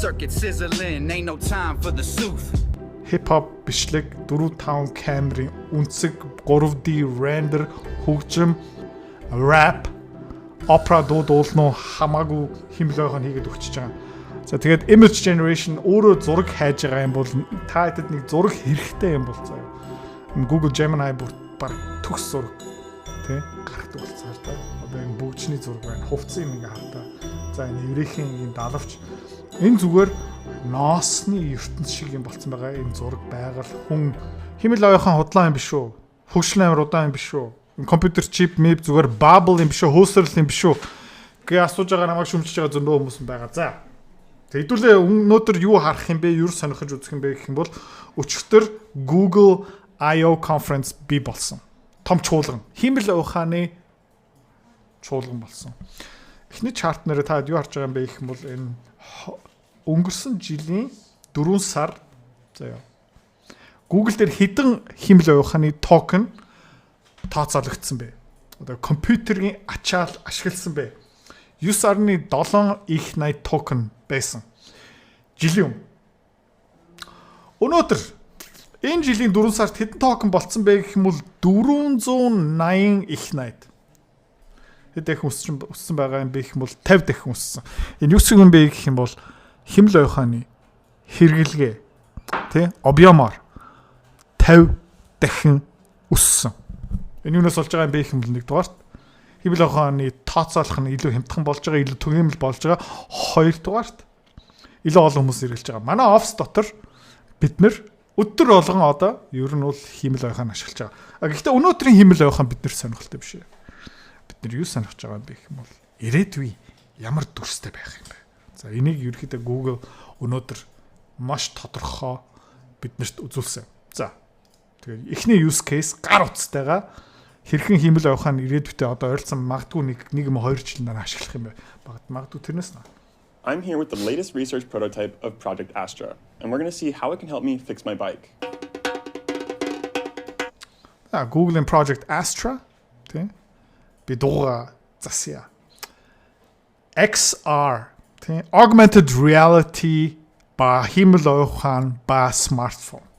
circuit sizzling, ain't no time for the sooth. Hip-hop бичлэг 4-5 камерын үнцэг 3D render хөгжим rap opera дуулно хамаагүй химлөөхөн хийгээд өгчөж байгаа. За тэгээд image generation өөрөө зураг хайж байгаа юм бол та хэдэд нэг зураг хэрэгтэй юм бол заяа. Google Gemini бүр баг төгс зураг тий гаргадаг болцоор та. Одоо энэ бүгжний зураг байна. Хувцсын нэг хавтаа. За энэ еврейхийн энэ далавч энэ зүгээр ноосны ертөнц шиг юм болцсон байгаа. Энэ зураг байгаль хүн химэл оюухан худлаа юм биш үү? Хөгжлөн амир удаан юм биш үү? Энэ компьютер чип мэп зүгээр bubble юм биш үү? Хөөсрөл юм биш үү? Гээ асууж байгаа намайг шүмжилж байгаа зөндөө хүмүүс байгаа. За. Хэдүүлээ өнөөдөр юу харах юм бэ? Юу сонирхож үзэх юм бэ гэх юм бол өчигдөр Google I/O conference бий болсон. Том чуулган. Химэл оюуханы чуулган болсон. Эхний чарт нэрээ та юу харж байгаа юм бэ гэх юм бол энэ өнгөрсөн жилийн 4 сар заяа. Google дээр хэдэн химэл оюуханы токен тооцоологдсон бэ? Одоо компьютерийн ачаал ашигласан бэ? 9.7 их 80 токен байсан. Жилийн өнөөдөр энэ жилийн 4 сард хэдэн токен болцсон бэ гэх юм бол 480 их 80. Хэд дахин өссөн байгаа юм бэ гэх юм бол 50 дахин өссөн. Энэ юу юм бэ гэх юм бол химэл оюуханы хэрэглэгээ тий объемоор 50 дахин өссөн. Энэ юунаас болж байгаа юм бэ гэх юм бол нэгдүгээрт химэл оюуханы тооцоолох нь илүү хямдхан болж байгаа, илүү түгээмэл болж байгаа. Хоёрдугаарт илүү олон хүмүүс хэрэглэж байгаа. Манай офс дотор бид нэр өдөр болгон одоо ер нь бол химэл оюухыг ашиглаж байгаа. Гэхдээ өнөөдрийн химэл оюухан бид нэр сонирхолтой биш ээ. Бид нэр юу сонирхож байгаа юм бэ гэх юм бол ирээдүй ямар дүрстэй байх юм бэ? За энийг ерөөхдөө Google өнөөдөр маш тодорхой биднэрт үзүүлсэн. За тэгээд эхний use case гар утастайгаа хэрхэн химэл оюухыг ирээдүйдээ одоо ойролцоон магадгүй нэг юм 2 жилийн дараа ашиглах юм бэ? Магадгүй тэрнээс наа. I'm here with the latest research prototype of Project Astra, and we're going to see how it can help me fix my bike. Google and Project Astra. Okay. Bidora zasya. XR. Okay. Augmented reality ba himel ojuhan ba smartphone.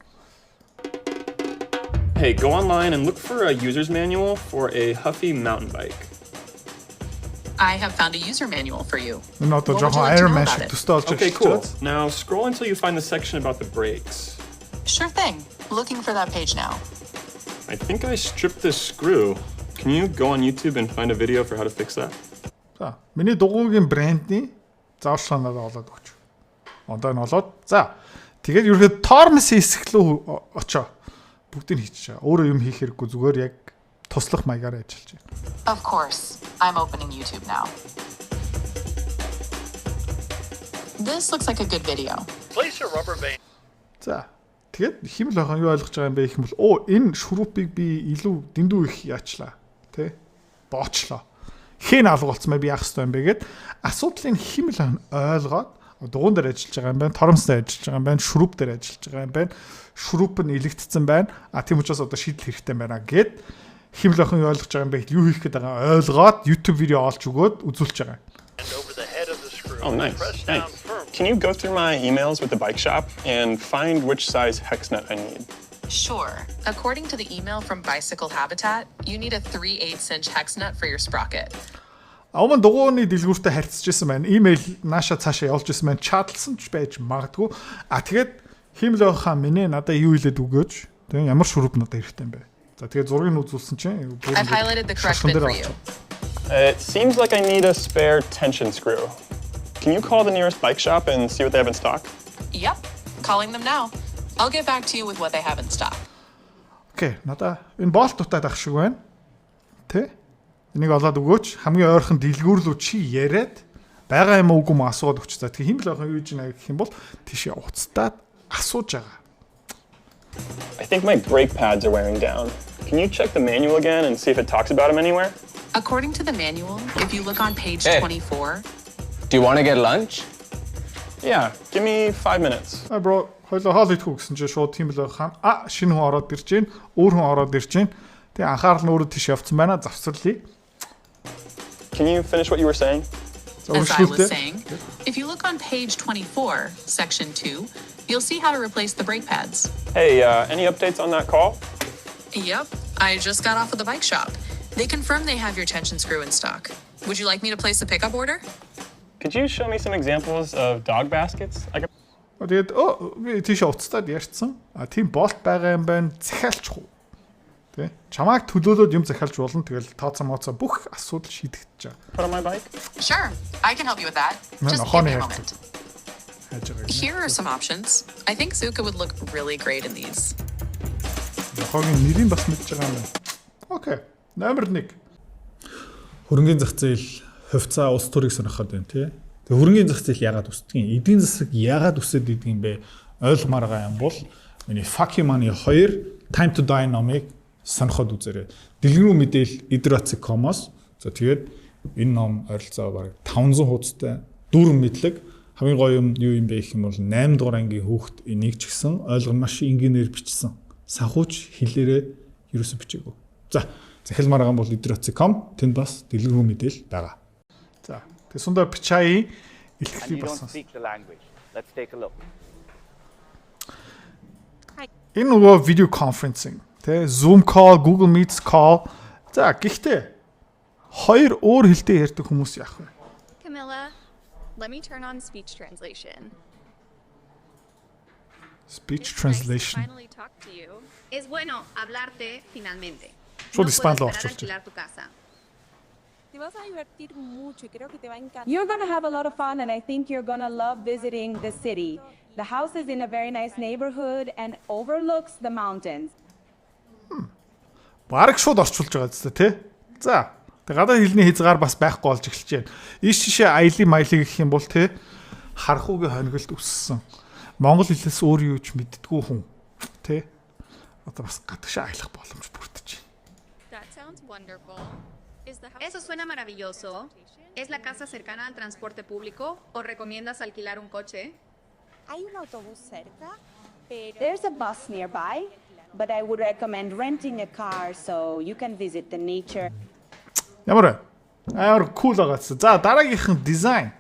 Hey, go online and look for a user's manual for a Huffy mountain bike. I have found a user manual for you. What would you like to know about it? Okay, cool. Now scroll until you find the section about the brakes. Sure thing. Looking for that page now. I think I stripped this screw. Can you go on YouTube and find a video for how to fix that? За, миний дугуйгийн брендний зааварчилгаа надад олоод өгч. Одоо энэ олоод. За, тэгээд ерөөд Tormes хэсэглүү очоо. Бүгдийг хийчихээ. Өөрөө юм хийх хэрэггүй зүгээр яг туслах маягаар ажиллаж байна. Of course. I'm opening YouTube now. This looks like a good video. Place a rubber band. За, тэгээд химэл оюухан юу ойлгож байгаа юм бэ гэх юм бол энэ шурупыг би илүү дэндүү их яачлаа. Тэ? Боочлоо. Хэн алгуулсан бэ би яах ёстой юм бэ гэд асуудлын химэл оюухан ойлгоод дугуун дээр ажиллаж байгаа юм байна, Tormes дээр ажиллаж байгаа юм байна, шуруп дээр ажиллаж байгаа юм байна. Шуруп нь илэгдсэн байна. Тийм учраас одоо шийдэл хэрэгтэй байна гэд химэл оюухан юу ойлгож байгаа юм бэ гэд юу хийх гээд байгаа ойлгоод YouTube видео олж өгөөд үзүүлж байгаа. Oh, nice. Thanks. Can you go through my emails with the bike shop and find which size hex nut I need? Sure. According to the email from Bicycle Habitat, you need a 3/8" hex nut for your sprocket. Авман дугуйны дэлгүүртэй харьцажсэн байна. Имэйл нааша цаашаа явуулж ирсэн байна. Чадлсан ч байж магадгүй. Тэгээд химэл оюухан минь надад юу хэлээд өгөөч. Тэгээд ямар шуруп надад хэрэгтэй юм бэ? За тэгээд зургийг үзүүлсэн чинь I've highlighted the correct bit for you. It seems like I need a spare tension screw. Can you call the nearest bike shop and see what they have in stock? Yep. Calling them now. I'll get back to you with what they have in stock. Окей, надаа энэ болт дутаад ах шиг байна. Тэ? Энийг олоод өгөөч. Хамгийн ойрхон дэлгүүрлүү чи яриад байгаа юм уу үгүй мө асууад өгч. За тэгээ химэл оюухан юу гэж нэ гэх юм бол тийшээ уцтаад асууж байгаа. I think my brake pads are wearing down. Can you check the manual again and see if it talks about them anywhere? According to the manual, if you look on page 24... Do you want to get lunch? Yeah, give me 5 minutes. Hey bro, хойлоо хоол идэхгүй гэсэн чинь шууд химэл оюухан шинэ хүн ороод ирж гин, өөр хүн ороод ирж гин. Тэгээ анхаарал нь өөрөө тийш явцсан байна, завсарлаа. Can you finish what you were saying? As I was saying, if you look on page 24, section 2, you'll see how to replace the brake pads. Hey, any updates on that call? Yep, I just got off of the bike shop. They confirmed they have your tension screw in stock. Would you like me to place a pickup order? Could you show me some examples of dog baskets? Тэгээд би тийш уцтаад ярьсан. Тийм болт байгаа юм байна. Захиалч хуу. Тэ? Чамайг төлөөлөөд юм захиалж болно. Тэгэл тооцоо моцоо бүх асуудал шийдэгдэж байгаа. Put on my bike? Sure, I can help you with that. Just give me a moment. Here are some options. I think Zuka would look really great in these. Нохогийн нэрийг бас мэдж байгаа юм байна. Окей. Номер 1. Хөрөнгөний зах зээл хувьцаа улс төрийг сонирхоод байна тий. Тэгээ хөрөнгөний зах зээл яагаад үсдэг юм? Эдийн засаг яагаад үсээд идэг юм бэ? Ойлгомоор байгаа юм бол миний Fuck You Money 2 Time to Die номыг сонирхоод үзээрэй. Дэлгэрэнгүй мэдээл idrotsik.com-оос. За тэгээд энэ ном ойролцоо бараг 500 хуудастай дүүрэн мэдлэг. Хамгийн гоё юм юу юм бэ гэх юм бол 8 дугаар ангийн хүүхэд энийг ч гэсэн ойлгон маш энгийнээр бичсэн. Санхүүч хэлээрээ ерөөсө бичээгүй. За захилмаар байгаа бол idrotsik.com тэнд бас дэлгэрэнгүй мэдээл байгаа. За тэгээ сундаа Pichai илтгэхийг болсон. Энэ нөгөө видео конференсинг тэ Zoom call, Google Meets call. За гэхдээ хоёр өөр хэлтэй ярьдаг хүмүүс яах вэ? Camilla, let me turn on speech translation. Speech It's translation. nice to finally talk to you. Es bueno hablarte finalmente. Шууд No испанлоо puedo esperar a орчуулж. alquilar tu casa. Te vas a divertir mucho y creo que te va a encantar. You're going to have a lot of fun, and I think you're going to love visiting the city. The house is in a very nice neighborhood and overlooks the mountains. Бараг шууд орчуулж байгаа зү тэ. За тэг гадаад хэлний хязгаар бас байхгүй болж эхэлж байна. Ийш шишээ аялын маялыг гэх юм бол тэ харахуугийн хонголд өссөн. Монгол хэлээс өөр юу ч мэддэггүй хүн тэ. Одоо бас гадагшаа аялах боломж бүрдэж байна. That sounds wonderful. Eso suena maravilloso. ¿Es la casa cercana al transporte público o recomiendas alquilar un coche? Hay un autobús cerca, pero There's a bus nearby, but I would recommend renting a car so you can visit the nature. Ямар амар кул байгааз. За дараагийнх нь дизайн.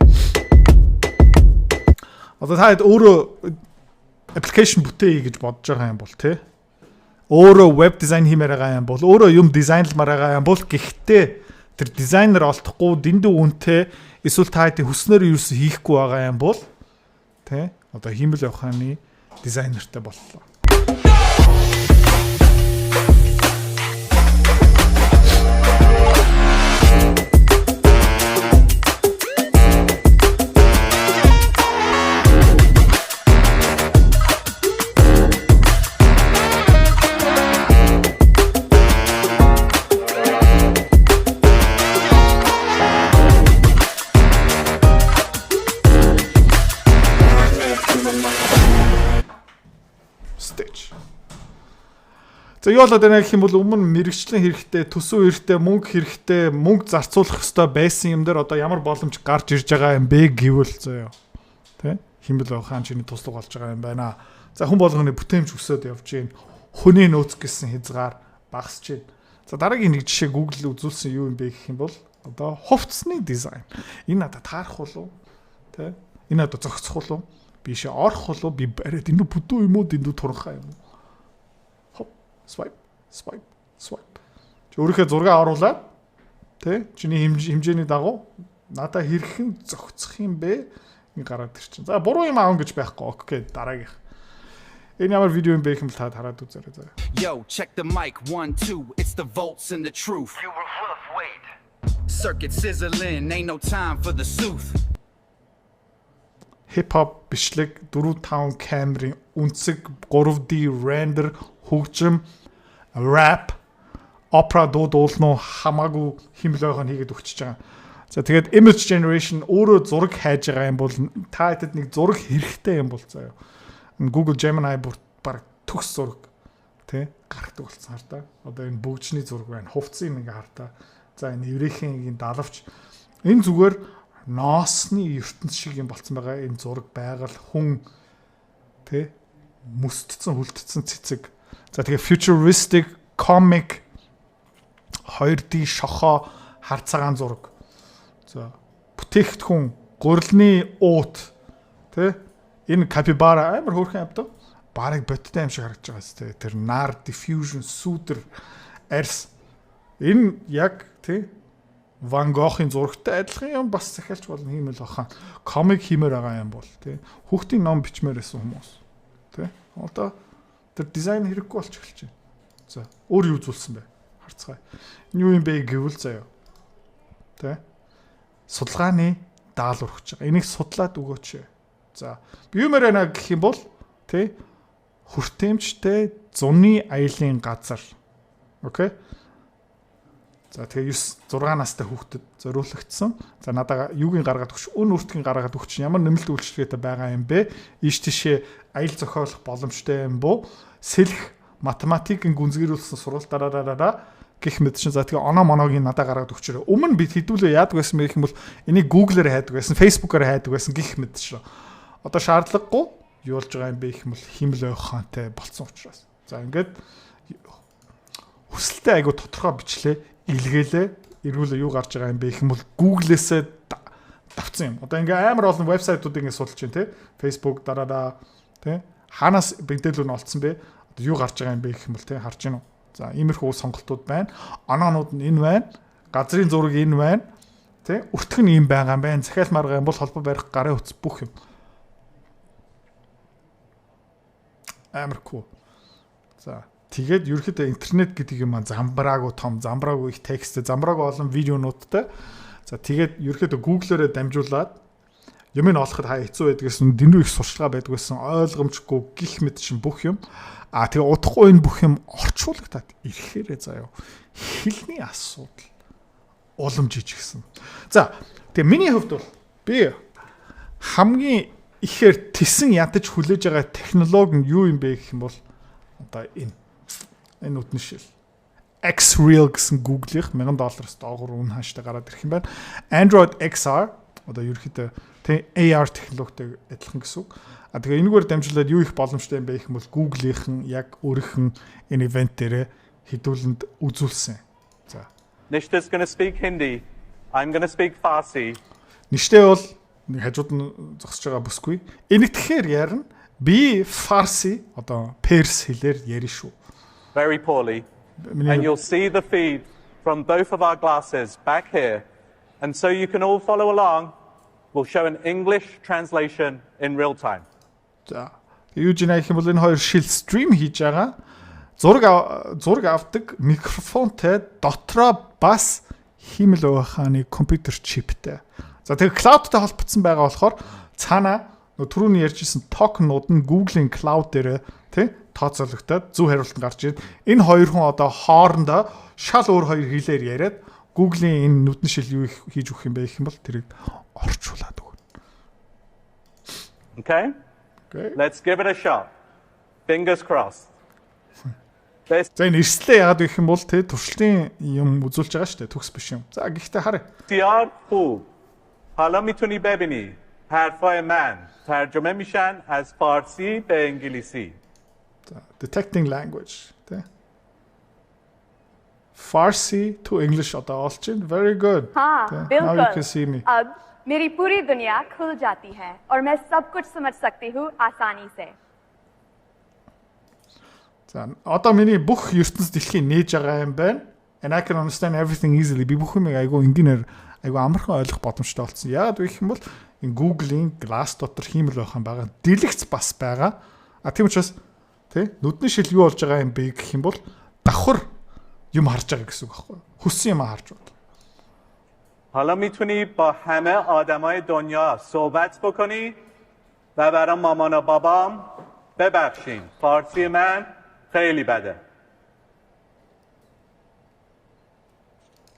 Одоо та өөрөө аппликейшн бүтээе гэж бодож байгаа юм бол тэ. Өөрөө веб дизайн хиймээр байгаа юм бол өөрөө юм дизайнлмаар байгаа юм бол гэхдээ тэр дизайнер олдохгүй дэндүү үнэтэй эсвэл та хэдийн хүснээр юу ч хийхгүй байгаа юм бол тэ одоо хиймэл явахны дизайнертай боллоо. За юу болоод байна гэх юм бол өмнө мэрэгчлэн хэрэгтэй, төсөв хэрэгтэй, мөнгө зарцуулах хэрэгтэй байсан юм дээр одоо ямар боломж гарч ирж байгаа юм бэ гэвэл заяа. Тэ? Химбэл хаан чиний туслах болж байгаа юм байна. За хүн болгоны бүтээмж өсөд явж гин. Хүний нөөц гэсэн хязгаар багасж гин. За дараагийн нэг жишээ Google үзүүлсэн юу юм бэ гэх юм бол одоо хувцсны дизайн. Энэ надад таарах болов? Тэ? Энэ надад зохицох болов? Бишээ орох болов? Би бариад энэ бүдүү юм уу, дэндүү туранхаа юм уу? Swipe. Чи өөрийнхөө зураг оруулаад тий чиний хэмжээний дагуу надаа хэрхэн зохицох юм бэ? Нэг гараад ирчин. За буруу юм аав гэж байхгүй. Окей, дараагийнх. Энэ ямар видео юм бэ гэм та хараад үзээрэй заа. Yo, check the mic, 1, 2, it's the volts and the truth. You were full of weight. Circuit sizzling, ain't no time for the sooth. Hip-hop бичлэг 4-5 камерын үнцэг 3D render хөгжим rap opera дуулно хамаагүй химлойгоо хийгээд өгчөж байгаа. За тэгээд image generation өөрөө зураг хайж байгаа юм бол та хэдэд нэг зураг хэрэгтэй юм бол заяа. Google Gemini бүр баг төгс зураг тий гаргадаг болсон хар та. Одоо энэ бөгжний зураг байна. Хувцсыг ингээ хартаа. За энэ еврейхийн далавч энэ зүгээр ноосны ертөнц шиг юм болцсон байгаа. Энэ зураг байгаль хүн тий мөстцэн хүлдсэн цэцэг. За тэгээ futuristic comic 2D шохоо хар цагаан зураг. За бүтээгдэхүүн, гурилны уут тий энэ капибара амар хөөрхөн амт барыг бодтой юм шиг харагдаж байгаа зү тий тэр нар diffusion сүдэр арс энэ яг тий Ван Гохын зурагтай адилхан юм бас захиалч болно хиймэл бахан комик хиймээр байгаа юм бол тий хүүхдийн ном бичмээр байсан хүмүүс тий одоо тэр дизайн хэрэггүй болчих эхэлж байна. За өөр юу зүйлсэн бэ? Харцгаая. Энэ юу юм бэ гэвэл заяа. Тэ? Судалгааны даалгавар өгч байгаа. Энийг судлаад өгөөч. За би юмэр байна гэх юм бол тэ хүртээмжтэй зуны аялын газар. Окей? За тэгээ 6 настай хүүхдэд зориулагдсан. За надаа юугийн гаргаад өгч, өн үртгийн гаргаад өгч ямар нэмэлт үйлчлэгээтэй байгаа юм бэ? Ийш тийшээ аял зохиолох боломжтой юм буу? Сэлэх математикийн гүнзгийрүүлсэн сургалтаараа гэх мэт чинь за тэгээ оноо моногийн надаа гаргаад өгчөрөө. Өмнө бид хэдүүлээ яадаг байсан бэ гэх юм бол энийг Google-ээр хайдаг байсан, Facebook-аар хайдаг байсан гэх мэт чинь. Одоо шаардлагагүй юу болж байгаа юм бэ гэх юм бол химэл ойхантай болцсон учраас. За ингээд хүсэлтэй айгу тодорхой бичлээ илгээлээ эргүүлээ юу гарч байгаа юм бэ гэх юм бол Google-ээсээ давцсан юм. Одоо ингээ амар олон вебсайтуудыг ингээ судалж байна те. Facebook дараараа те. Хаанаас бигдэлүүд нь олцсон бэ? Одоо юу гарч байгаа юм бэ гэх юм бол те харж гинөө. За иймэрхүү сонголтууд байна. Оноонууд нь энэ байна. Газрын зураг энэ байна. Тэ? Өртгөн ийм байгаа юм байна. Захиал маргаа юм бол холбоо барих гарын хөц бүх юм. Амаргүй. За тэгээд ерөөхдөө интернет гэдэг юм замбраагүй том, замбраагүй их текст, замбраагүй олон видеонуудтай. За тэгээд ерөөхдөө Google-ороо дамжуулаад юм нь олоход хаа хэцүү байдаг гэсэн дэндүү их сурчлага байдаг гэсэн ойлгомжгүй гих мэт шин бүх юм. Тэгээ удахгүй энэ бүх юм орчуулагдаад ирэхээрээ заяа хэлний асуудал уламж ижигсэн. За тэгээ миний хувьд бол би хамгийн ихээр тесэн ядаж хүлээж байгаа технологи нь юу юм бэ гэх юм бол одоо энэ үтнэшил X-Real гэсэн Google-ийнх $1000-аас доогуур үн хааштай гараад ирэх юм байна. Android XR одоо ерөөхдөө тэ AR технологитой адилхан гэсэн үг. Тэгээ энэгээр дамжуулаад юу их боломжтой юм бэ гэх юм бол Google-ийнхэн яг өөрийнх нь энэ ивент дээр хэдүүлэнд үзүүлсэн. За. Nishta's going to speak Hindi. I'm going to speak Farsi. Ништэй бол хажууд нь зогсож байгаа бүсгүй. Энийг тэгэхээр ярина. Би Farsi одоо Перс хэлээр ярина шүү. Very poorly. And you'll see the feed from both of our glasses back here. And so you can all follow along. We'll show an English translation in real time. За. Юу ч нэх юм бол энэ хоёр шил стрим хийж байгаа. Зураг авдаг микрофонтой дотроо бас химэл байхааны компьютер чиптэй. За тэгээ cloud-тай холбогдсон байгаа болохоор цаана түрүүний ярьжсэн токенууд нь Google-ийн cloud дээр тий тооцоологдоод зөв хариулт гарч ирээд энэ хоёр хүн одоо хоорондоо шал өөр хоёр хэлээр яриад Google-ийн энэ нүдэн шил юу хийж өгөх юм бэ гэх юм бол тэрийг орчуулад өгнө. Okay? Let's give it a shot. Fingers crossed. За энэ эрслээ яагаад гэх юм бол тэ туршилтын юм үзүүлж байгаа шүү дээ төгс биш юм. За гэхдээ харъя. Tiyar fu. Hala mituni bebini. Harfay man. Tarjume mishan as Farsi be Englisi. Detecting language. Тэ. Farsi to English одоо олж байна. Very good. हाँ, Now you can see me. अब मेरी पूरी दुनिया खुल जाती है और मैं सब कुछ समझ सकती हूँ आसानी से. За одоо миний бүх ертөнц дэлхийн нээж байгаа юм байна. And I can understand everything easily. Би бүх юмыг айгу энгийнээр айгу амархан ойлгох боломжтой болсон. Яагаад вэ гэх юм бол энэ Google-ийн Glass дотор хиймэл байх юм байгаа. Дэлгэц бас байгаа. Тийм учраас тий нүдний шил юу болж байгаа юм бэ гэх юм бол давхар юм харж байгаа гэсэн үг байхгүй юу? Хүссэн юм харж байна. حالا میتونی با همه آدمای دنیا صحبت بکنی و برای مامان و بابام ببخشین. فارسی من خیلی بده.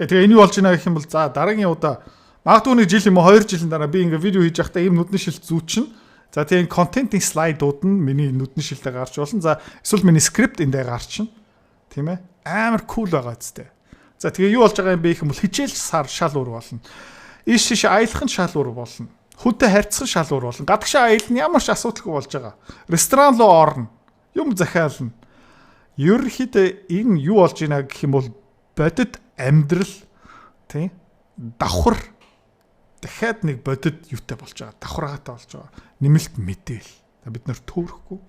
Тэгээ энэ юу болж байна гэх юм бол за дараагийн удаа магадгүй нэг жил юм уу 2 жилийн дараа би ингээ видео хийж байхдаа ийм нүдний шил зүүчин. За тэгээ контентын слайдууд нь миний нүдний шилтэй гарч болно. За эсвэл миний скрипт эндээ гарчна. Тийм ээ? Амар кул байгаа зү. За тэгээ юу болж байгаа юм бэ гэх юм бол хичээл сар шал уур болно. Ийш тийш аялах нь шал уур болно. Хүнтэй харьцах шал уур болно. Гадагшаа аялал нь ямар ч асуудалгүй болж байгаа. Ресторан руу орно. Юм захиална. Ерөнхийдөө энэ юу болж байна гэх юм бол бодит амьдрал тий давхар дахиад нэг бодит юутай болж байгаа. Давхраатай болж байгаа. Нэмэлт мэдээл. Бид нэр төөрөхгүй.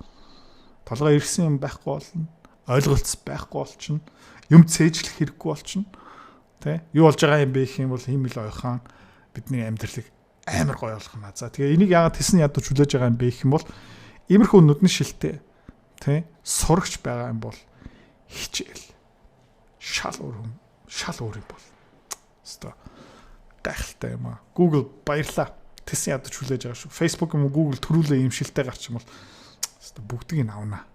Толгой ирсэн юм байхгүй болно. Ойлголц байхгүй болчихно. Юм цээжлэх хэрэггүй болчихно. Тэ? Юу болж байгаа юм бэ гэх юм бол хиймэл ойхан бидний амьдралыг амар гоё болгох нь. За тэгээ энийг яагаад тэсн ядууч хүлээж байгаа юм бэ гэх юм бол иймэрхүү нүдний шилтэй тэ сурагч байгаа юм бол хичээл шал өөр юм бол. Хэвээ гайхалтай юм аа. Google баярлаа. Тэсн ядууч хүлээж байгаа шүү. Facebook юм уу Google төрүүлээ ийм шилтэй гарч юм бол хэвээ бүгдийг нь авнаа.